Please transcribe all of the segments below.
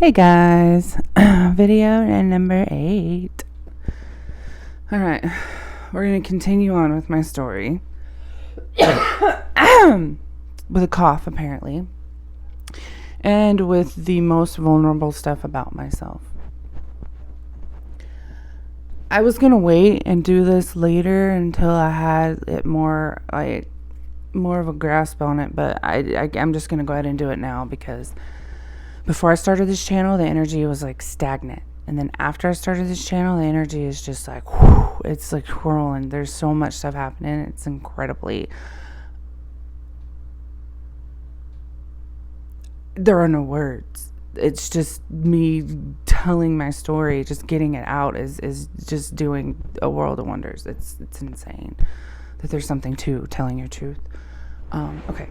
Hey guys, video number 8. Alright, we're going to continue on with my story. With a cough, apparently. And with the most vulnerable stuff about myself. I was going to wait and do this later until I had it more of a grasp on it, but I'm just going to go ahead and do it now because before I started this channel, the energy was like stagnant. And then after I started this channel, the energy is just like, whoo, it's like whirling. There's so much stuff happening. It's incredibly... There are no words. It's just me telling my story, just getting it out is just doing a world of wonders. It's insane that there's something to telling your truth. Okay.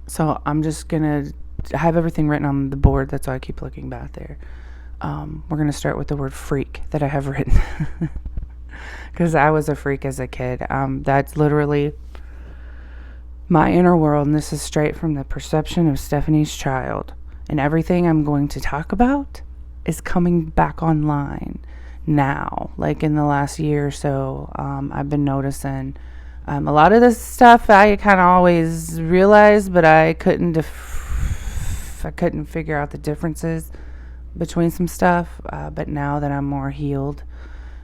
So I'm just going to... I have everything written on the board. That's why I keep looking back there. We're going to start with the word freak that I have written. Because I was a freak as a kid. That's literally my inner world. And this is straight from the perception of Stephanie's child. And everything I'm going to talk about is coming back online now. Like in the last year or so, I've been noticing a lot of this stuff I kind of always realized, but I couldn't figure out the differences between some stuff, but now that I'm more healed,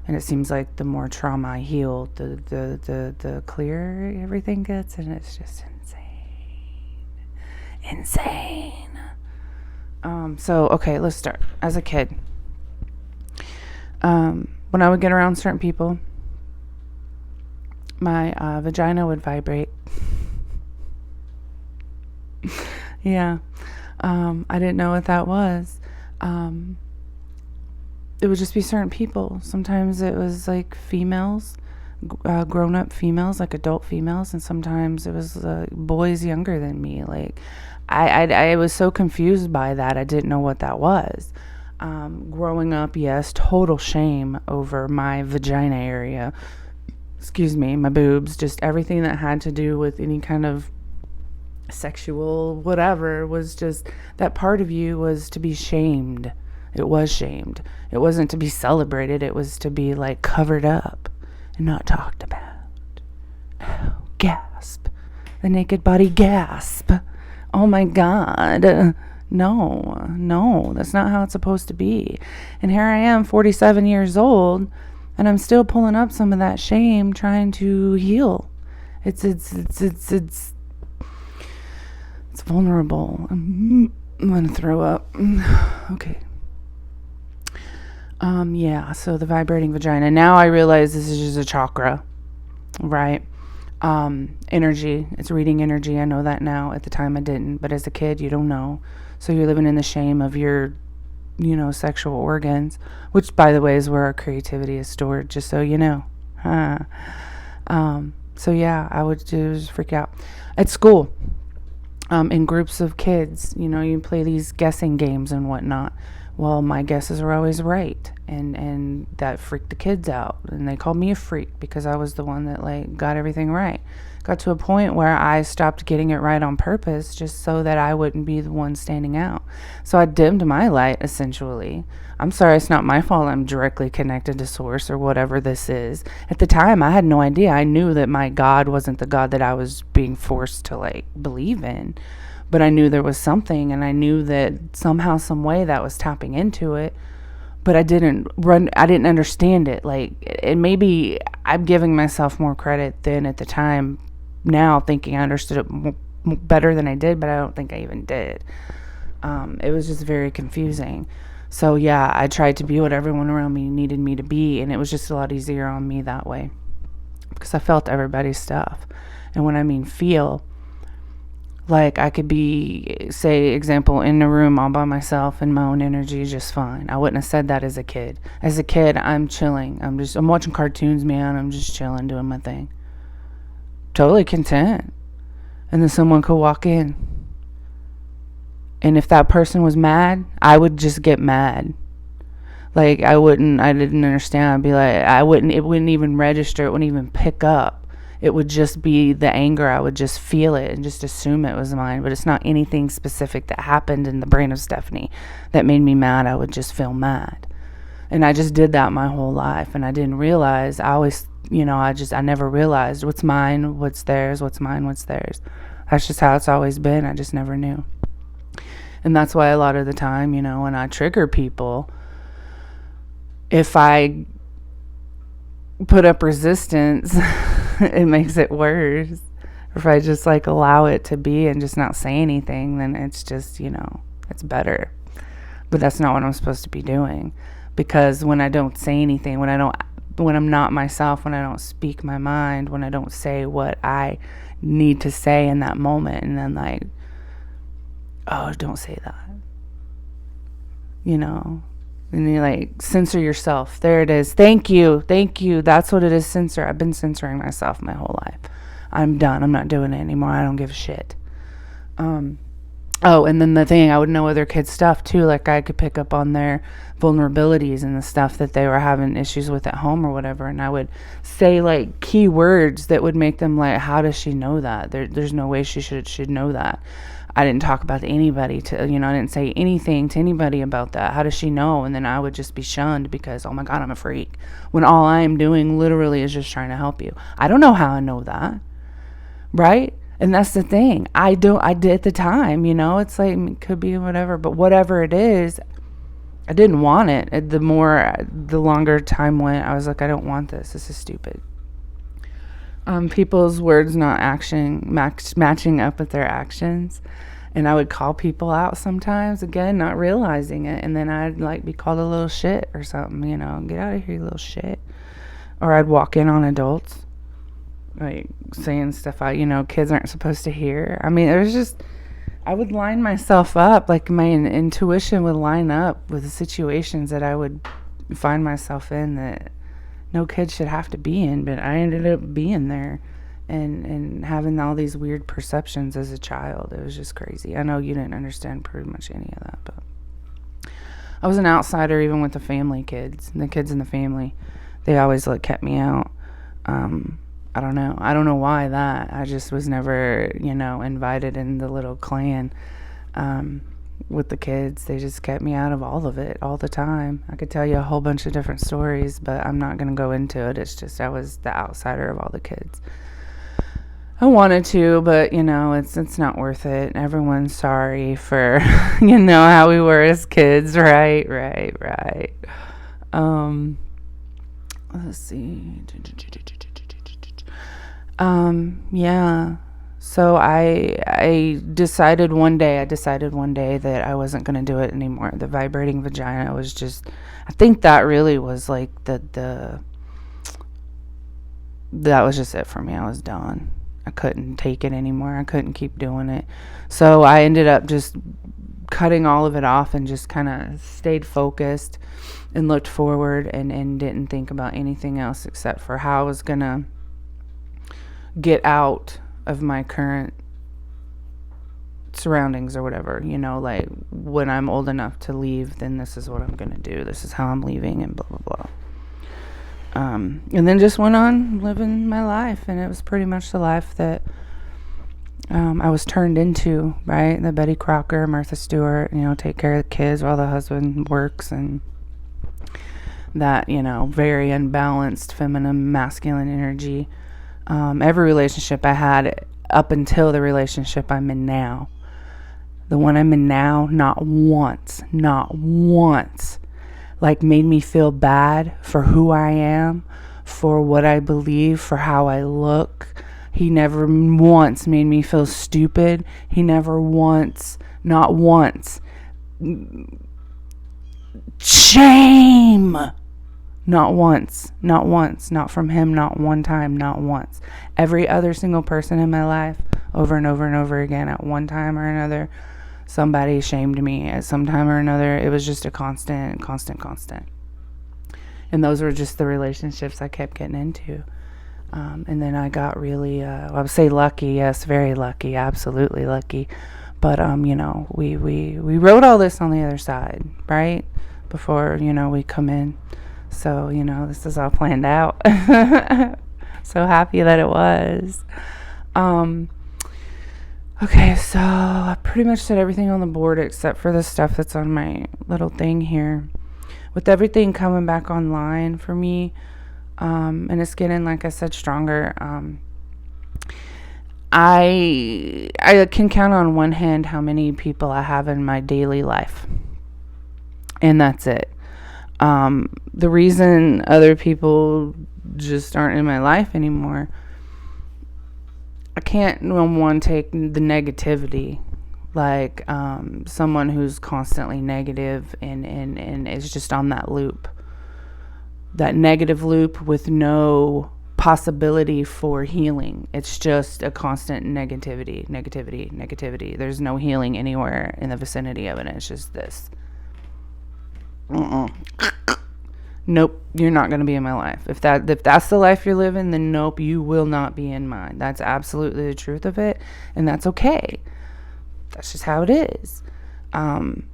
and it seems like the more trauma I heal, the clearer everything gets, and it's just insane. So okay, let's start. As a kid, when I would get around certain people, my vagina would vibrate. Yeah. I didn't know what that was. It would just be certain people. Sometimes it was like females, grown-up females, like adult females, and sometimes it was boys younger than me. Like, I was so confused by that. I didn't know what that was. Growing up, yes, total shame over my vagina area. Excuse me, my boobs, just everything that had to do with any kind of sexual whatever was just that part of you was to be shamed. It was shamed. It wasn't to be celebrated. It was to be like covered up and not talked about. Oh, gasp. The naked body gasp. Oh my God. No, that's not how it's supposed to be. And here I am, 47 years old, and I'm still pulling up some of that shame, trying to heal. It's vulnerable. I'm gonna throw up. Okay. Yeah, so the vibrating vagina. Now I realize this is just a chakra, right? Energy. It's reading energy. I know that now. At the time I didn't, but as a kid you don't know. So you're living in the shame of your, sexual organs, which by the way is where our creativity is stored, just so you know. So yeah, I would just freak out. At school, in groups of kids, you play these guessing games and whatnot. Well, my guesses were always right, and that freaked the kids out, and they called me a freak because I was the one that got everything right. Got to a point where I stopped getting it right on purpose just so that I wouldn't be the one standing out. So I dimmed my light, essentially. I'm sorry, it's not my fault I'm directly connected to source or whatever this is. At the time, I had no idea. I knew that my God wasn't the God that I was being forced to believe in. But I knew there was something, and I knew that somehow, some way that was tapping into it. But I didn't understand it. And maybe I'm giving myself more credit than at the time. Now thinking I understood it better than I did, but I don't think I even did. It was just very confusing. So yeah, I tried to be what everyone around me needed me to be, and it was just a lot easier on me that way because I felt everybody's stuff. And when I mean feel, I could be, say, example, in the room all by myself and my own energy just fine. I wouldn't have said that as a kid. As a kid, I'm chilling. I'm watching cartoons, man. I'm just chilling, doing my thing. Totally content. And then someone could walk in. And if that person was mad, I would just get mad. I didn't understand. I'd be like, it wouldn't even register. It wouldn't even pick up it would just be the anger. I would just feel it and just assume it was mine, but it's not anything specific that happened in the brain of Stephanie that made me mad. I would just feel mad. And I just did that my whole life, and I didn't realize. I always, I never realized what's mine, what's theirs, what's mine, what's theirs. That's just how it's always been. I just never knew. And that's why a lot of the time, when I trigger people, if I put up resistance, it makes it worse. If I just allow it to be and just not say anything, then it's just, it's better. But that's not what I'm supposed to be doing. Because when I don't say anything, when I'm not myself, when I don't speak my mind, when I don't say what I need to say in that moment, and then oh, don't say that. And you censor yourself. There it is. Thank you. That's what it is, censor. I've been censoring myself my whole life. I'm done. I'm not doing it anymore. I don't give a shit. Oh, and then the thing, I would know other kids' stuff too. I could pick up on their vulnerabilities and the stuff that they were having issues with at home or whatever. And I would say key words that would make them how does she know that? There's no way she should know that. I didn't talk about anybody I didn't say anything to anybody about that. How does she know? And then I would just be shunned because, oh my God, I'm a freak. When all I am doing literally is just trying to help you. I don't know how I know that. Right? And that's the thing. I did at the time, it's it could be whatever, but whatever it is, I didn't want it. The longer time went, I was I don't want this. This is stupid. People's words not matching up with their actions. And I would call people out sometimes, again, not realizing it. And then I'd be called a little shit or something, get out of here, you little shit. Or I'd walk in on adults, saying stuff kids aren't supposed to hear. I mean, I would line myself up, my intuition would line up with the situations that I would find myself in that no kid should have to be in, but I ended up being there and having all these weird perceptions as a child. It was just crazy. I know you didn't understand pretty much any of that, but I was an outsider even with the family kids. The kids in the family, they always kept me out. I don't know why that. I just was never, invited in the little clan with the kids. They just kept me out of all of it all the time. I could tell you a whole bunch of different stories, but I'm not going to go into it. It's just I was the outsider of all the kids. I wanted to, but, it's not worth it. Everyone's sorry for, how we were as kids. Right. Let's see. Yeah. So I decided one day that I wasn't going to do it anymore. The vibrating vagina was just, I think that really was that was just it for me. I was done. I couldn't take it anymore. I couldn't keep doing it. So I ended up just cutting all of it off and just kind of stayed focused and looked forward and didn't think about anything else except for how I was going to get out of my current surroundings or whatever, when I'm old enough to leave, then this is what I'm going to do. This is how I'm leaving and blah, blah, blah. And then just went on living my life, and it was pretty much the life that I was turned into, right? The Betty Crocker, Martha Stewart, take care of the kids while the husband works, and that, very unbalanced feminine, masculine energy. Every relationship I had up until the relationship I'm in now, the one I'm in now, not once, made me feel bad for who I am, for what I believe, for how I look. He never once made me feel stupid. He never once, not once, shame. Not once, not from him, not one time, not once. Every other single person in my life, over and over and over again, at one time or another, somebody shamed me. At some time or another, it was just a constant. And those were just the relationships I kept getting into. And then I got really, I would say lucky, yes, very lucky, absolutely lucky. But, we wrote all this on the other side, right? Before, we come in. So, this is all planned out. So happy that it was. Um, okay, so I pretty much said everything on the board except for the stuff that's on my little thing here. With everything coming back online for me, and it's getting, like I said, stronger. I can count on one hand how many people I have in my daily life, and that's it. The reason other people just aren't in my life anymore, I can't, one, take the negativity, like someone who's constantly negative and is just on that loop, that negative loop with no possibility for healing. It's just a constant negativity. There's no healing anywhere in the vicinity of it. It's just this. Nope, you're not going to be in my life. If that's the life you're living, then nope, you will not be in mine. That's absolutely the truth of it, and that's okay. That's just how it is. I'm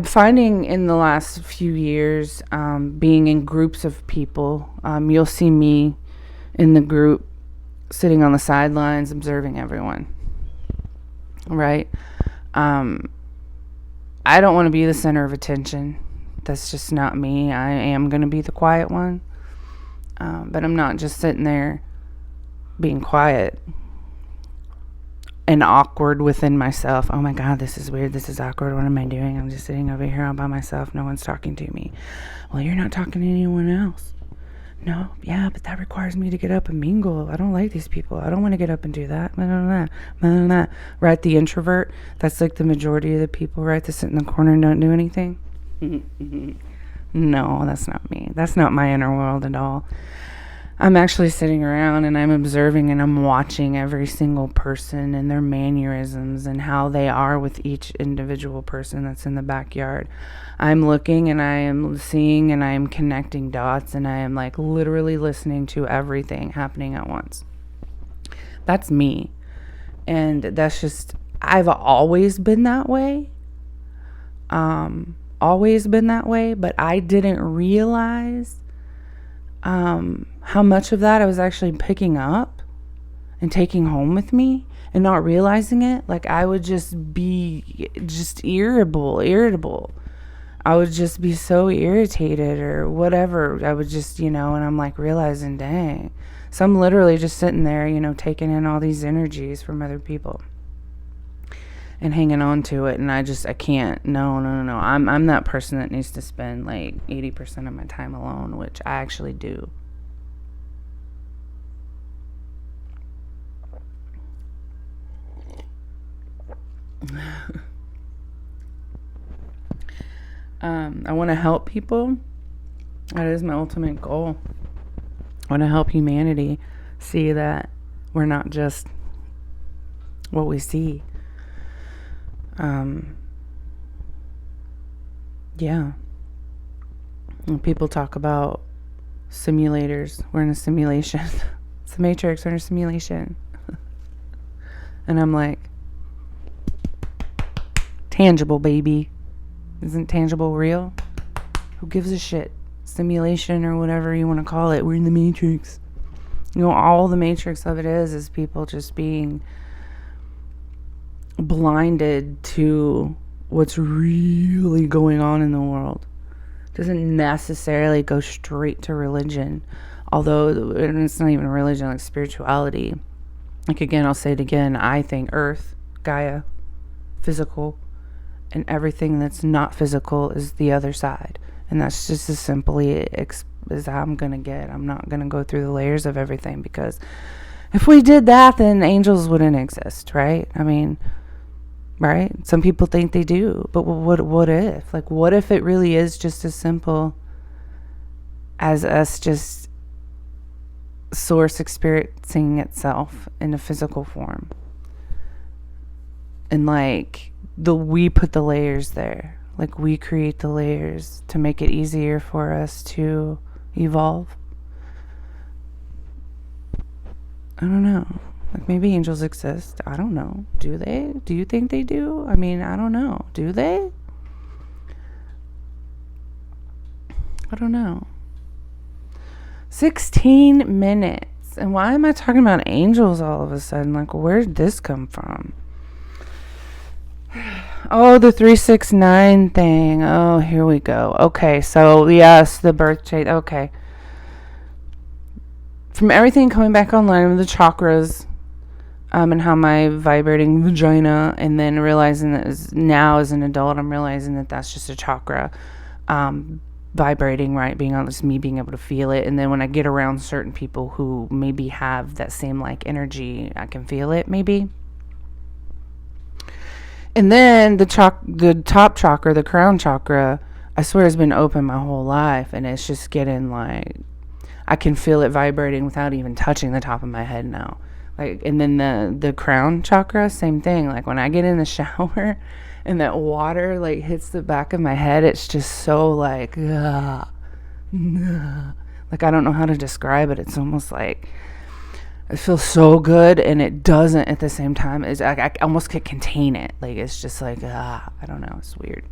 finding in the last few years, being in groups of people, you'll see me in the group sitting on the sidelines observing everyone, right? I don't want to be the center of attention. That's just not me. I am going to be the quiet one. But I'm not just sitting there being quiet and awkward within myself. Oh my God, this is weird. This is awkward. What am I doing? I'm just sitting over here all by myself. No one's talking to me. Well, you're not talking to anyone else. No, yeah, but that requires me to get up and mingle. I don't like these people. I don't want to get up and do that. Right? The introvert. That's like the majority of the people, right? That sit in the corner and don't do anything. No, that's not me. That's not my inner world at all. I'm actually sitting around and I'm observing and I'm watching every single person and their mannerisms and how they are with each individual person that's in the backyard. I'm looking and I am seeing and I am connecting dots and I am like literally listening to everything happening at once. That's me. And that's just, I've always been that way. Always been that way, but I didn't realize how much of that I was actually picking up and taking home with me and not realizing it. Like I would just be just irritable. I would just be so irritated or whatever. I would just, and I'm like realizing, dang. So I'm literally just sitting there, taking in all these energies from other people and hanging on to it. And I can't. No. I'm that person that needs to spend like 80% of my time alone, which I actually do. I want to help people. That is my ultimate goal. I want to help humanity see that we're not just what we see. Yeah. When people talk about simulators, we're in a simulation. It's the Matrix, we're in a simulation. And I'm like, tangible, baby. Isn't tangible real? Who gives a shit? Simulation or whatever you want to call it. We're in the Matrix. All the Matrix of it is people just being blinded to what's really going on in the world. It doesn't necessarily go straight to religion, although it's not even religion, like spirituality. Like again, I'll say it again, I think Earth, Gaia, physical, and everything that's not physical is the other side. And that's just as simply as how I'm going to get. I'm not going to go through the layers of everything, because if we did that, then angels wouldn't exist, right? I mean, right? Some people think they do, but what if? Like, what if it really is just as simple as us just source experiencing itself in a physical form? And like, we put the layers there. Like, we create the layers to make it easier for us to evolve. I don't know. Like, maybe angels exist. I don't know. Do they? Do you think they do? I mean, I don't know. Do they? I don't know. 16 minutes. And why am I talking about angels all of a sudden? Like, where did this come from? Oh, the 369 thing. Oh, here we go. Okay, so yes, the birth chart. Okay. From everything coming back online with the chakras, and how my vibrating vagina, and then realizing that now as an adult, I'm realizing that that's just a chakra, vibrating, right? Being honest, me being able to feel it. And then when I get around certain people who maybe have that same like energy, I can feel it maybe. And then the top chakra, the crown chakra, I swear has been open my whole life, and it's just getting like, I can feel it vibrating without even touching the top of my head now. Like, and then the crown chakra, same thing. Like when I get in the shower and that water like hits the back of my head, it's just so like, like I don't know how to describe it. It's almost like it feels so good, and it doesn't at the same time. It's I almost can't contain it. Like it's just like I don't know. It's weird.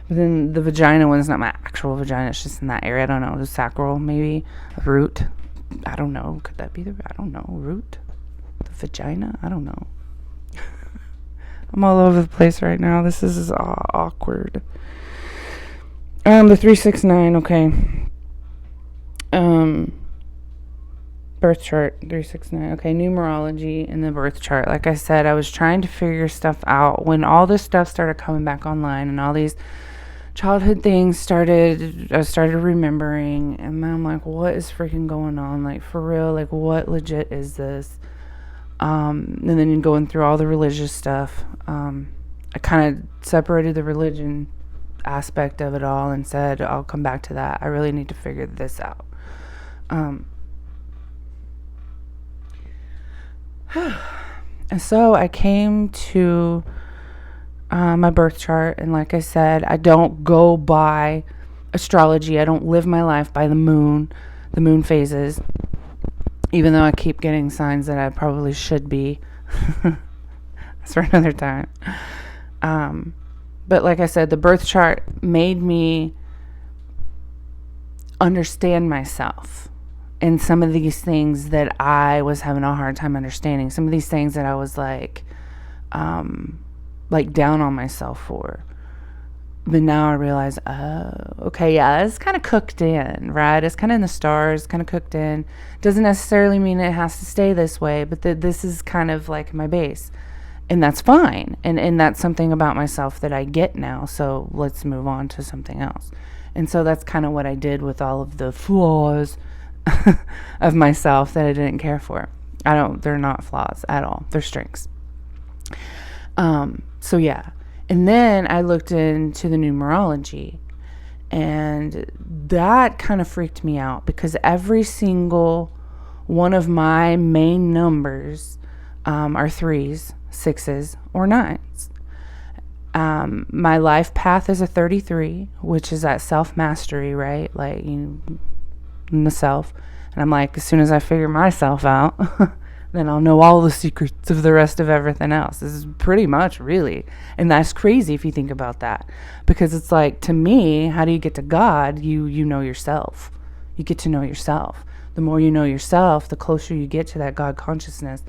But then the vagina one's not my actual vagina. It's just in that area. I don't know. The sacral maybe, root. I don't know. Could that be I don't know. Root. The vagina? I don't know. I'm all over the place right now. This is awkward. The 369, okay. Birth chart, 369. Okay, numerology in the birth chart. Like I said, I was trying to figure stuff out when all this stuff started coming back online, and all these childhood things I started remembering, and I'm like, what is freaking going on? Like, for real, like, what legit is this? And then going through all the religious stuff, I kind of separated the religion aspect of it all and said, I'll come back to that. I really need to figure this out. And so I came to my birth chart, and like I said, I don't go by astrology. I don't live my life by the moon phases, even though I keep getting signs that I probably should be. That's for another time. But like I said, the birth chart made me understand myself and some of these things that I was having a hard time understanding. Some of these things that I was like down on myself for. But now I realize, okay, yeah, it's kind of cooked in, right? It's kind of in the stars, kind of cooked in. Doesn't necessarily mean it has to stay this way, but this is kind of like my base. And that's fine. And that's something about myself that I get now. So let's move on to something else. And so that's kind of what I did with all of the flaws of myself that I didn't care for. They're not flaws at all. They're strengths. So yeah. And then I looked into the numerology, and that kind of freaked me out because every single one of my main numbers are 3s, 6s, or 9s. My life path is a 33, which is that self-mastery, right? Like, in the self. And I'm like, as soon as I figure myself out, then I'll know all the secrets of the rest of everything else. This is pretty much really. And that's crazy if you think about that. Because it's like, to me, how do you get to God? You know yourself. You get to know yourself. The more you know yourself, the closer you get to that God consciousness.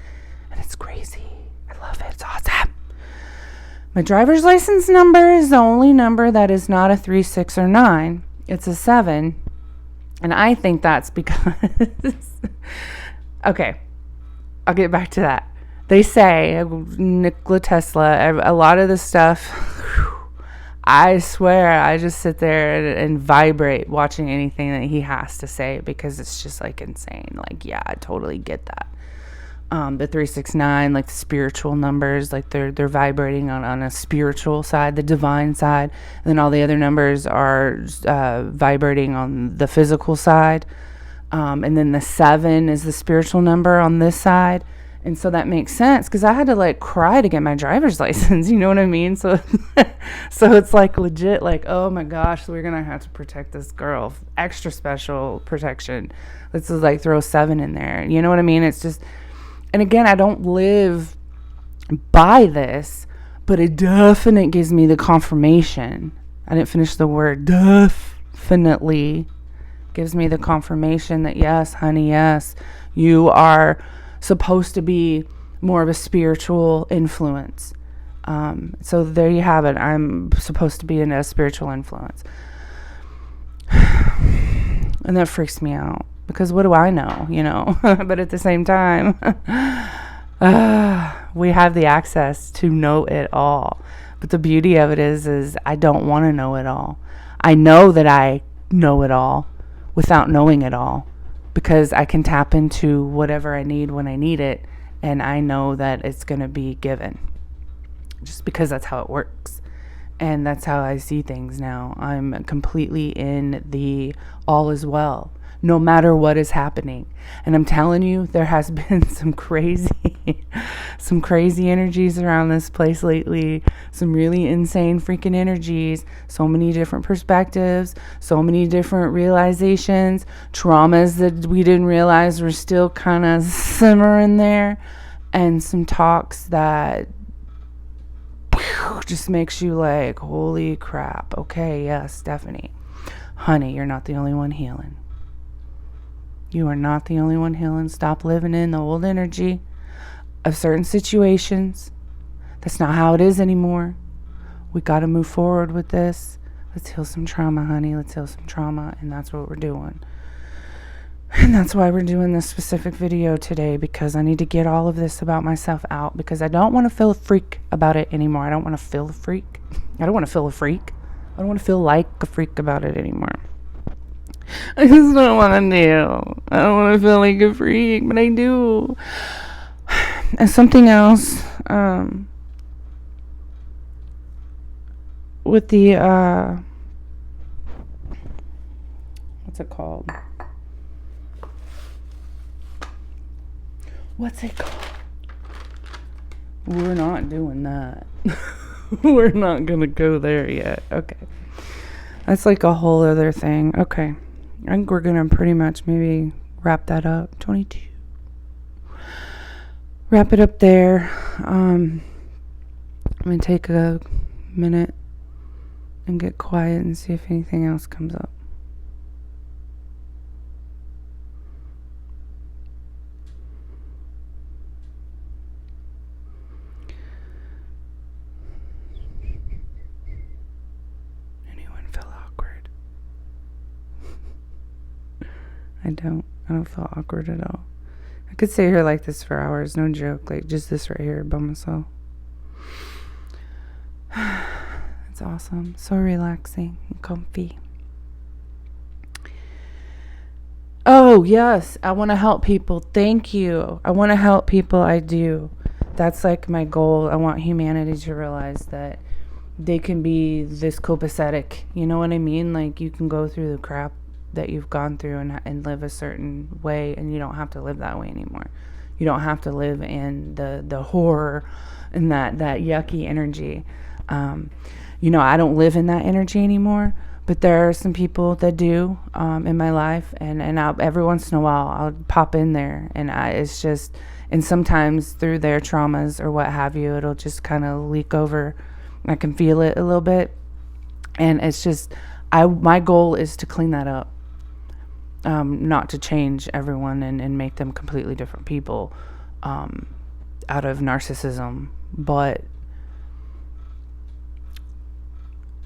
And it's crazy. I love it. It's awesome. My driver's license number is the only number that is not a 3, 6, or 9. It's a 7. And I think that's because... Okay. I'll get back to that. They say, Nikola Tesla, a lot of this stuff, I swear, I just sit there and vibrate watching anything that he has to say because it's just like insane. Like, yeah, I totally get that. The 369, like the spiritual numbers, like they're vibrating on a spiritual side, the divine side. And then all the other numbers are vibrating on the physical side. And then the 7 is the spiritual number on this side. And so that makes sense because I had to like cry to get my driver's license. You know what I mean? So it's like legit like, oh my gosh, we're going to have to protect this girl. Extra special protection. Let's just like throw 7 in there. You know what I mean? It's just, and again, I don't live by this, but it definitely gives me the confirmation. I didn't finish the word. Definitely gives me the confirmation that, yes, honey, yes, you are supposed to be more of a spiritual influence. So there you have it. I'm supposed to be a spiritual influence. And that freaks me out, because what do I know, But at the same time, we have the access to know it all. But the beauty of it is I don't want to know it all. I know that I know it all without knowing it all, because I can tap into whatever I need when I need it, and I know that it's going to be given, just because that's how it works. And that's how I see things now. I'm completely in the all is well, no matter what is happening. And I'm telling you, there has been some crazy energies around this place lately. Some really insane freaking energies. So many different perspectives. So many different realizations. Traumas that we didn't realize were still kind of simmering there. And some talks that just makes you like, holy crap. Okay, yes, Stephanie. Honey, you're not the only one healing. You are not the only one healing. Stop living in the old energy of certain situations. That's not how it is anymore. We got to move forward with this. Let's heal some trauma, honey. Let's heal some trauma. And that's what we're doing. And that's why we're doing this specific video today, because I need to get all of this about myself out, because I don't want to feel a freak about it anymore. I don't want to feel a freak. I don't want to feel a freak. I don't want to feel like a freak about it anymore. I just don't want to do. I don't want to feel like a freak, but I do. And something else, with the, what's it called? What's it called? We're not doing that. We're not going to go there yet. Okay. That's like a whole other thing. Okay. I think we're going to pretty much maybe wrap that up. 22. Wrap it up there. I'm going to take a minute and get quiet and see if anything else comes up. I don't feel awkward at all. I could stay here like this for hours, no joke, like just this right here by myself. It's awesome, so relaxing and comfy. Oh yes, I want to help people. Thank you. I want to help people. I do. That's like my goal. I want humanity to realize that they can be this copacetic. You know what I mean? Like, you can go through the crap that you've gone through and live a certain way, and you don't have to live that way anymore. You don't have to live in the horror and that yucky energy. I don't live in that energy anymore, but there are some people that do in my life, and every once in a while I'll pop in there, and it's just, and sometimes through their traumas or what have you, it'll just kind of leak over. I can feel it a little bit, and it's just, my goal is to clean that up. Not to change everyone and make them completely different people out of narcissism, but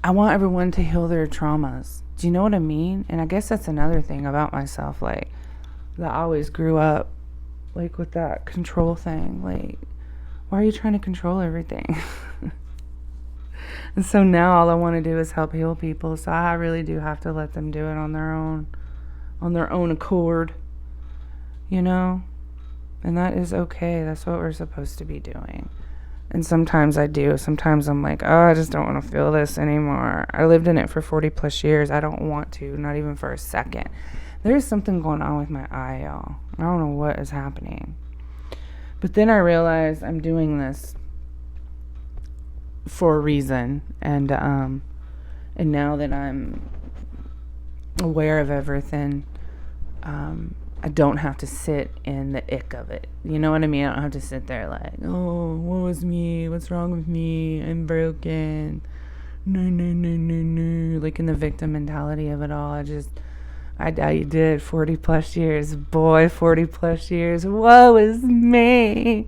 I want everyone to heal their traumas. Do you know what I mean? And I guess that's another thing about myself, like, that I always grew up like with that control thing. Like, why are you trying to control everything? And so now all I want to do is help heal people, so I really do have to let them do it on their own accord, and that is okay. That's what we're supposed to be doing. And sometimes I do. Sometimes I'm like, oh, I just don't want to feel this anymore. I lived in it for 40 plus years. I don't want to, not even for a second. There's something going on with my eye, y'all. I don't know what is happening. But then I realized I'm doing this for a reason. And now that I'm aware of everything, I don't have to sit in the ick of it. You know what I mean? I don't have to sit there like, oh, what was me? What's wrong with me? I'm broken. No. Like in the victim mentality of it all. I did 40 plus years. Boy, 40 plus years. Woe is me.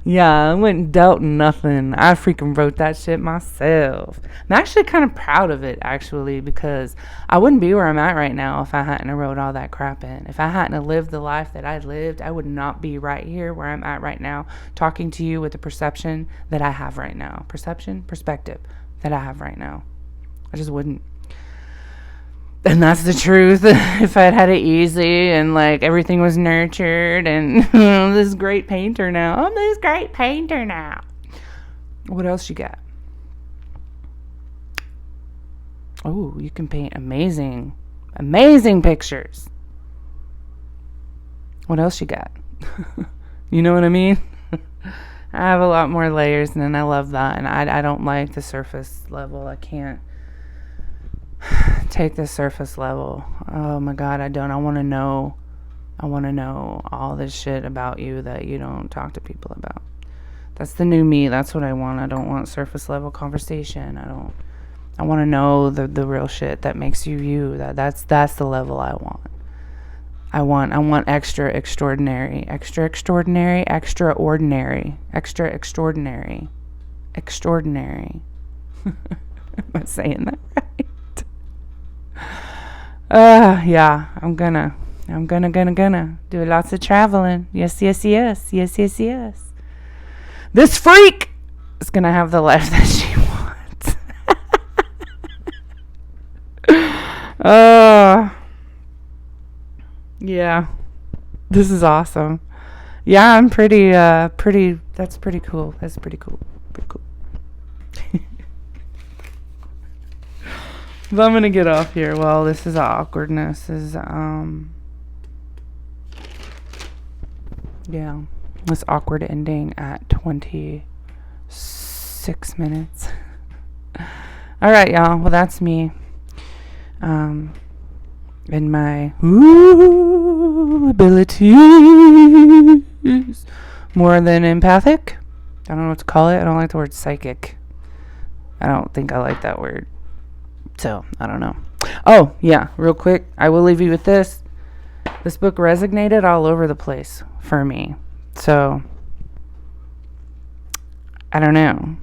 Yeah, I went and dealt nothing. I freaking wrote that shit myself. I'm actually kind of proud of it, actually, because I wouldn't be where I'm at right now if I hadn't wrote all that crap in. If I hadn't lived the life that I lived, I would not be right here where I'm at right now, talking to you with the perception that I have right now. Perspective that I have right now. I just wouldn't. And that's the truth. If I'd had it easy and like everything was nurtured and this great painter now. I'm this great painter now. What else you got? Oh, you can paint amazing pictures. What else you got? You know what I mean? I have a lot more layers and I love that. And I don't like the surface level. I can't take the surface level. Oh my God, I don't. I want to know all this shit about you that you don't talk to people about. That's the new me. That's what I want. I don't want surface level conversation. I want to know the real shit that makes you you. That's the level I want. I want extra extraordinary. Extraordinary. Am I saying that right? Yeah, I'm gonna do lots of traveling. Yes. This freak is gonna have the life that she wants. Yeah, this is awesome. Yeah, I'm pretty, that's pretty cool. But I'm gonna get off here. Well, this is awkwardness. Yeah, this awkward ending at 26 minutes. All right, y'all. Well, that's me. In my abilities, more than empathic. I don't know what to call it. I don't like the word psychic. I don't think I like that word. So, I don't know. Oh, yeah, real quick, I will leave you with this. This book resonated all over the place for me. So, I don't know.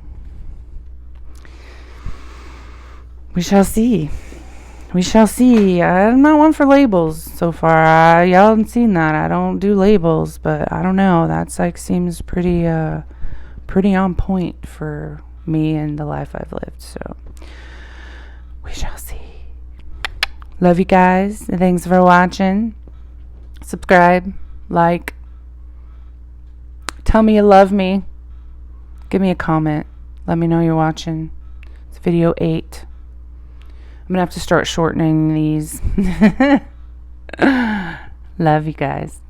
We shall see. I'm not one for labels so far. Y'all haven't seen that. I don't do labels, but I don't know. That's like seems pretty on point for me and the life I've lived. So, we shall see. Love you guys. Thanks for watching. Subscribe. Like. Tell me you love me. Give me a comment. Let me know you're watching. It's video 8. I'm going to have to start shortening these. Love you guys.